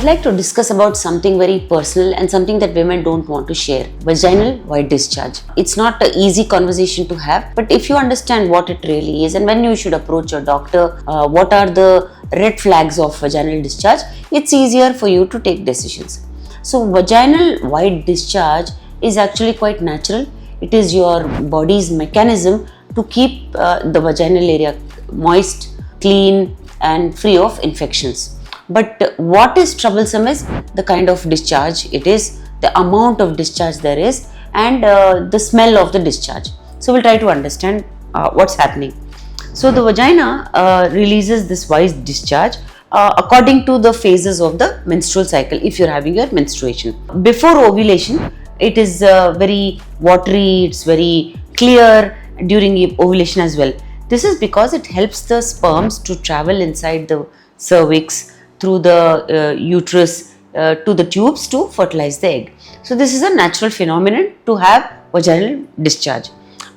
I'd like to discuss about something very personal and something that women don't want to share. Vaginal white discharge. It's not an easy conversation to have, but if you understand what it really is and when you should approach your doctor, what are the red flags of vaginal discharge, it's easier for you to take decisions. So vaginal white discharge is actually quite natural. It is your body's mechanism to keep the vaginal area moist, clean and free of infections. But what is troublesome is the kind of discharge it is, the amount of discharge there is, and the smell of the discharge. So we'll try to understand what's happening. So the vagina releases this white discharge according to the phases of the menstrual cycle if you're having your menstruation. Before ovulation, it is very watery, it's very clear during ovulation as well. This is because it helps the sperms to travel inside the cervix through the uterus to the tubes to fertilize the egg. So this is a natural phenomenon to have vaginal discharge.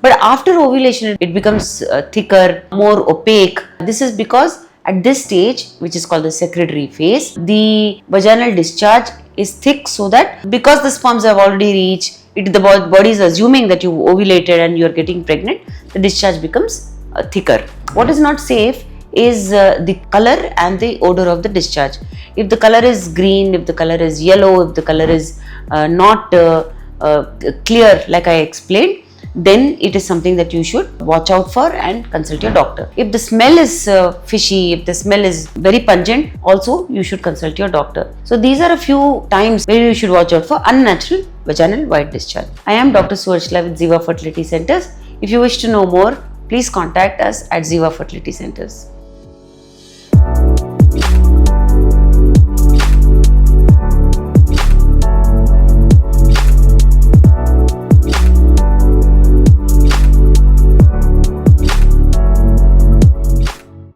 But after ovulation, it becomes thicker, more opaque. This is because at this stage, which is called the secretory phase, the vaginal discharge is thick, so that because the sperms have already reached, the body is assuming that you ovulated and you are getting pregnant, the discharge becomes thicker. What is not safe is the color and the odor of the discharge. If the color is green, if the color is yellow, if the color is not clear like I explained, then it is something that you should watch out for and consult your doctor. If the smell is fishy, if the smell is very pungent, also you should consult your doctor. So these are a few times where you should watch out for unnatural vaginal white discharge. I am Dr. Suvarchila with Ziva Fertility Centers. If you wish to know more, please contact us at Ziva Fertility Centers.